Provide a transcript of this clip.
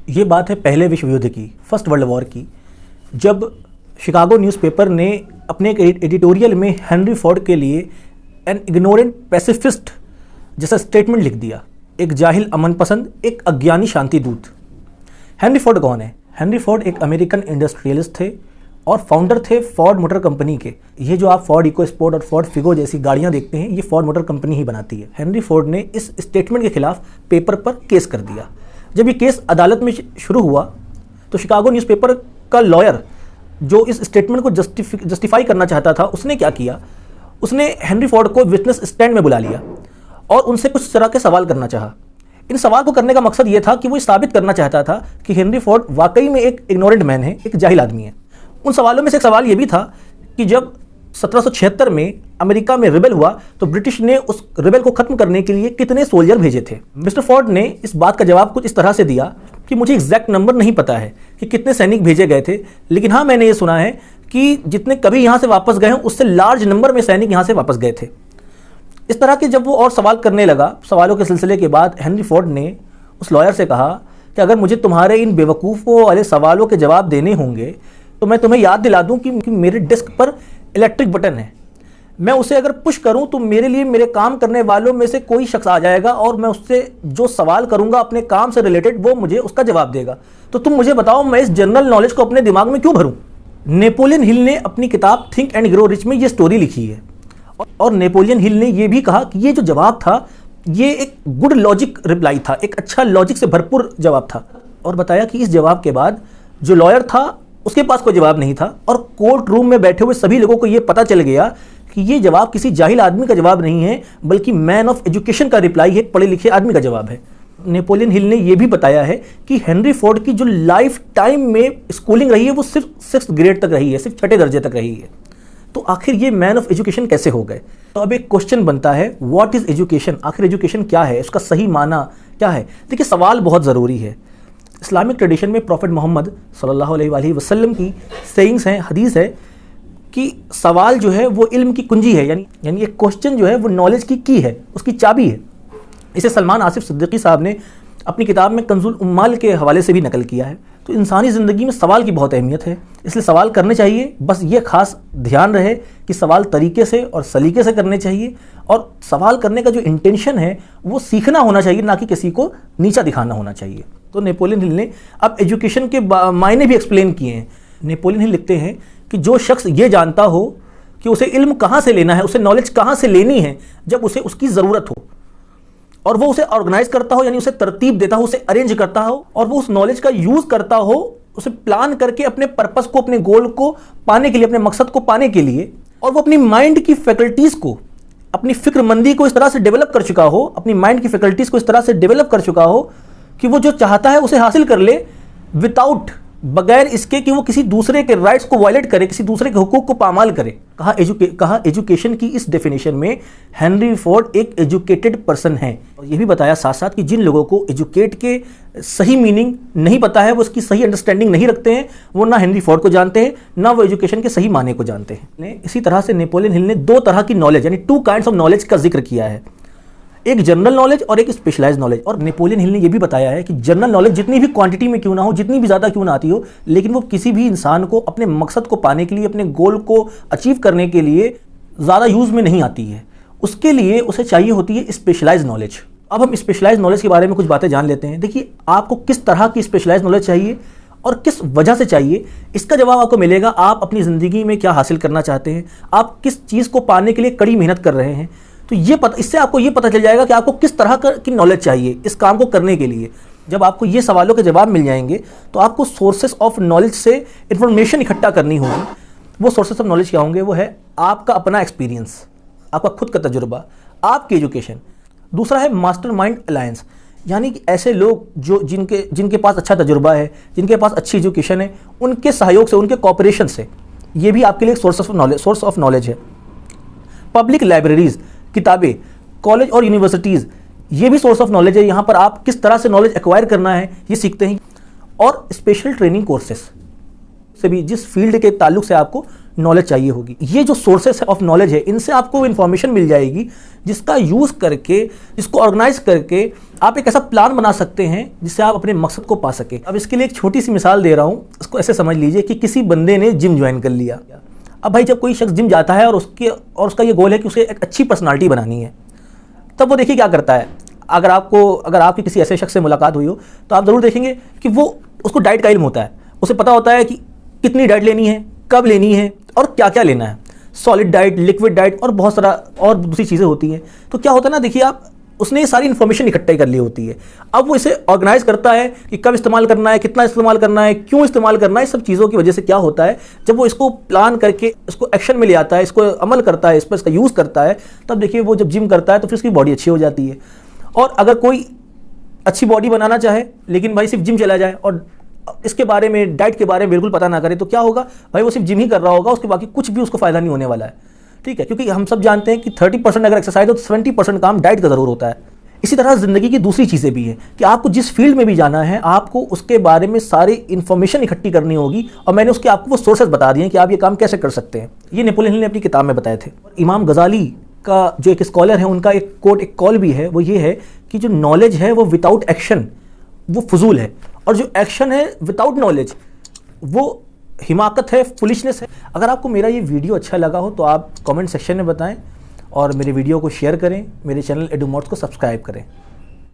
ये बात है पहले विश्व युद्ध की, फर्स्ट वर्ल्ड वॉर की, जब शिकागो न्यूज़पेपर ने अपने एक एडिटोरियल में हेनरी फोर्ड के लिए एन इग्नोरेंट पैसिफिस्ट जैसा स्टेटमेंट लिख दिया। एक जाहिल अमन पसंद, एक अज्ञानी शांति दूत। हेनरी फोर्ड कौन है? हेनरी फोर्ड एक अमेरिकन इंडस्ट्रियलिस्ट थे और फाउंडर थे फोर्ड मोटर कंपनी के। ये जो आप फोर्ड इको स्पोर्ट और फोर्ड फिगो जैसी गाड़ियाँ देखते हैं, ये फोर्ड मोटर कंपनी ही बनाती है। हेनरी फोर्ड ने इस स्टेटमेंट के खिलाफ पेपर पर केस कर दिया। जब ये केस अदालत में शुरू हुआ तो शिकागो न्यूज़पेपर का लॉयर जो इस स्टेटमेंट को जस्टिफाई करना चाहता था, उसने क्या किया, उसने हेनरी फोर्ड को विटनेस स्टैंड में बुला लिया और उनसे कुछ तरह के सवाल करना चाहा। इन सवाल को करने का मकसद ये था कि वो साबित करना चाहता था कि हेनरी फोर्ड वाकई में एक इग्नोरेंट मैन है, एक जाहिल आदमी है। उन सवालों में से एक सवाल ये भी था कि जब 1776 में अमेरिका में रिबेल हुआ तो ब्रिटिश ने उस रिबेल को खत्म करने के लिए कितने सोल्जर भेजे थे। मिस्टर फोर्ड ने इस बात का जवाब कुछ इस तरह से दिया कि मुझे एग्जैक्ट नंबर नहीं पता है कि कितने सैनिक भेजे गए थे, लेकिन हाँ मैंने ये सुना है कि जितने कभी यहाँ से वापस गए हैं उससे लार्ज नंबर में सैनिक यहाँ से वापस गए थे। इस तरह के जब वो और सवाल करने लगा, सवालों के सिलसिले के बाद हेनरी फोर्ड ने उस लॉयर से कहा कि अगर मुझे तुम्हारे इन बेवकूफ़ों वाले सवालों के जवाब देने होंगे तो मैं तुम्हें याद दिला दूं कि मेरे डेस्क पर इलेक्ट्रिक बटन है। मैं उसे अगर पुश करूं तो मेरे लिए मेरे काम करने वालों में से कोई शख्स आ जाएगा और मैं उससे जो सवाल करूंगा अपने काम से रिलेटेड, वो मुझे उसका जवाब देगा। तो तुम मुझे बताओ मैं इस जनरल नॉलेज को अपने दिमाग में क्यों भरूं? नेपोलियन हिल ने अपनी किताब थिंक एंड ग्रो रिच में ये स्टोरी लिखी है और नेपोलियन हिल ने यह भी कहा कि ये जो जवाब था ये एक गुड लॉजिक रिप्लाई था, एक अच्छा लॉजिक से भरपूर जवाब था। और बताया कि इस जवाब के बाद जो लॉयर था उसके पास कोई जवाब नहीं था और कोर्ट रूम में बैठे हुए सभी लोगों को यह पता चल गया कि ये जवाब किसी जाहिल आदमी का जवाब नहीं है, बल्कि मैन ऑफ एजुकेशन का रिप्लाई है, पढ़े लिखे आदमी का जवाब है। नेपोलियन हिल ने यह भी बताया है कि हेनरी फोर्ड की जो लाइफ टाइम में स्कूलिंग रही है वो सिर्फ 6th ग्रेड तक रही है, सिर्फ 6ठे दर्जे तक रही है। तो आखिर ये मैन ऑफ एजुकेशन कैसे हो गए? तो अब एक क्वेश्चन बनता है, व्हाट इज एजुकेशन? आखिर एजुकेशन क्या है, उसका सही माना क्या है? देखिए सवाल बहुत ज़रूरी है। इस्लामिक ट्रेडिशन में प्रॉफिट मोहम्मद सल्लल्लाहु अलैहि वसल्लम की सेइंग्स हैं, हदीस है कि सवाल जो है वो इल्म की कुंजी है, यानी एक क्वेश्चन जो है वो नॉलेज की है, उसकी चाबी है। इसे सलमान आसिफ सिद्दीकी साहब ने अपनी किताब में कंजुल उम्माल के हवाले से भी नकल किया है। तो इंसानी ज़िंदगी में सवाल की बहुत अहमियत है, इसलिए सवाल करने चाहिए। बस ये खास ध्यान रहे कि सवाल तरीके से और सलीके से करने चाहिए और सवाल करने का जो इंटेंशन है वो सीखना होना चाहिए, ना कि किसी को नीचा दिखाना होना चाहिए। तो नेपोलियन हिल ने अब एजुकेशन के मायने भी एक्सप्लेन किए हैं। नेपोलियन हिल लिखते हैं कि जो शख्स ये जानता हो कि उसे इल्म कहाँ से लेना है, उसे नॉलेज कहाँ से लेनी है जब उसे उसकी ज़रूरत हो, और वो उसे ऑर्गेनाइज करता हो, यानी उसे तरतीब देता हो, उसे अरेंज करता हो, और वो उस नॉलेज का यूज़ करता हो, उसे प्लान करके अपने पर्पस को, अपने गोल को पाने के लिए, अपने मकसद को पाने के लिए, और वो अपनी माइंड की फैकल्टीज़ को, अपनी फिक्रमंदी को इस तरह से डेवलप कर चुका हो, अपनी माइंड की फैकल्टीज़ को इस तरह से डेवलप कर चुका हो कि वो जो चाहता है उसे हासिल कर ले, विदाउट, बगैर इसके कि वो किसी दूसरे के राइट्स को वायलेट करे, किसी दूसरे के हुकूक को पामाल करे। कहा एजुकेशन की इस डेफिनेशन में हेनरी फोर्ड एक एजुकेटेड पर्सन है। और ये भी बताया साथ साथ कि जिन लोगों को एजुकेट के सही मीनिंग नहीं पता है, वो उसकी सही अंडरस्टैंडिंग नहीं रखते हैं, वो ना हेनरी फोर्ड को जानते हैं, ना वो एजुकेशन के सही माने को जानते हैं। इसी तरह से नेपोलियन हिल ने 2 तरह की नॉलेज, यानी 2 काइंड्स ऑफ नॉलेज का जिक्र किया है, एक जनरल नॉलेज और एक स्पेशलाइज्ड नॉलेज। और नेपोलियन हिल ने यह भी बताया है कि जनरल नॉलेज जितनी भी क्वांटिटी में क्यों ना हो, जितनी भी ज़्यादा क्यों ना आती हो, लेकिन वो किसी भी इंसान को अपने मकसद को पाने के लिए, अपने गोल को अचीव करने के लिए ज़्यादा यूज़ में नहीं आती है। उसके लिए उसे चाहिए होती है स्पेशलाइज्ड नॉलेज। अब हम स्पेशलाइज्ड नॉलेज के बारे में कुछ बातें जान लेते हैं। देखिए आपको किस तरह की स्पेशलाइज्ड नॉलेज चाहिए और किस वजह से चाहिए, इसका जवाब आपको मिलेगा आप अपनी ज़िंदगी में क्या हासिल करना चाहते हैं, आप किस चीज़ को पाने के लिए कड़ी मेहनत कर रहे हैं। तो इससे आपको ये पता चल जाएगा कि आपको किस तरह की नॉलेज चाहिए इस काम को करने के लिए। जब आपको ये सवालों के जवाब मिल जाएंगे तो आपको सोर्सेस ऑफ नॉलेज से इंफॉर्मेशन इकट्ठा करनी होगी। वो सोर्सेस ऑफ नॉलेज क्या होंगे? वो है आपका अपना एक्सपीरियंस, आपका खुद का तजुर्बा, आपकी एजुकेशन। दूसरा है मास्टरमाइंड अलायंस, यानी कि ऐसे लोग जो जिनके पास अच्छा तजुर्बा है, जिनके पास अच्छी एजुकेशन है, उनके सहयोग से, उनके कॉपरेशन से, ये भी आपके लिए एक सोर्स ऑफ नॉलेज है। पब्लिक लाइब्रेरीज, किताबें, कॉलेज और यूनिवर्सिटीज़, ये भी सोर्स ऑफ नॉलेज है। यहाँ पर आप किस तरह से नॉलेज एक्वायर करना है ये सीखते हैं। और स्पेशल ट्रेनिंग कोर्सेस से भी, जिस फील्ड के ताल्लुक से आपको नॉलेज चाहिए होगी। ये जो सोर्सेस ऑफ नॉलेज है, इनसे आपको इन्फॉर्मेशन मिल जाएगी जिसका यूज़ करके, जिसको ऑर्गेनाइज करके आप एक ऐसा प्लान बना सकते हैं जिससे आप अपने मकसद को पा सकें। अब इसके लिए एक छोटी सी मिसाल दे रहा हूँ, इसको ऐसे समझ लीजिए कि किसी बंदे ने जिम ज्वाइन कर लिया। अब भाई जब कोई शख्स जिम जाता है और उसका ये गोल है कि उसे एक अच्छी पर्सनालिटी बनानी है, तब वो देखिए क्या करता है। अगर आपकी किसी ऐसे शख्स से मुलाकात हुई हो तो आप ज़रूर देखेंगे कि वो उसको डाइट का इल्म होता है, उसे पता होता है कि कितनी डाइट लेनी है, कब लेनी है और क्या क्या लेना है। सॉलिड डाइट, लिक्विड डाइट और बहुत सारा और दूसरी चीज़ें होती हैं। तो क्या होता है ना, देखिए आप, उसने ये सारी इन्फॉर्मेशन इकट्ठा कर ली होती है। अब वो इसे ऑर्गेनाइज करता है कि कब इस्तेमाल करना है, कितना इस्तेमाल करना है, क्यों इस्तेमाल करना है। सब चीज़ों की वजह से क्या होता है, जब वो इसको प्लान करके इसको एक्शन में ले आता है, इसको अमल करता है, इस पर इसका यूज़ करता है, तब देखिए वो जब जिम करता है तो फिर उसकी बॉडी अच्छी हो जाती है। और अगर कोई अच्छी बॉडी बनाना चाहे लेकिन भाई सिर्फ जिम चला जाए और इसके बारे में, डाइट के बारे में बिल्कुल पता ना करे, तो क्या होगा भाई, वो सिर्फ जिम ही कर रहा होगा, उसके बाकी कुछ भी उसको फायदा नहीं होने वाला है। ठीक है, क्योंकि हम सब जानते हैं कि 30% अगर एक्सरसाइज हो तो 70% काम डाइट का ज़रूर होता है। इसी तरह ज़िंदगी की दूसरी चीज़ें भी हैं कि आपको जिस फील्ड में भी जाना है, आपको उसके बारे में सारी इन्फॉर्मेशन इकट्ठी करनी होगी। और मैंने उसके आपको वो सोर्सेज बता दिए हैं कि आप ये काम कैसे कर सकते हैं। ये नेपोलियन हिल ने अपनी किताब में बताए थे। इमाम गजाली का जो एक स्कॉलर है, उनका एक कोट, एक कॉल भी है, वो ये है कि जो नॉलेज है वो विदाउट एक्शन वो फजूल है, और जो एक्शन है विदाउट नॉलेज वो हिमाकत है, फुलिशनेस है। अगर आपको मेरा ये वीडियो अच्छा लगा हो तो आप कमेंट सेक्शन में बताएं और मेरे वीडियो को शेयर करें, मेरे चैनल एडुमॉड्स को सब्सक्राइब करें।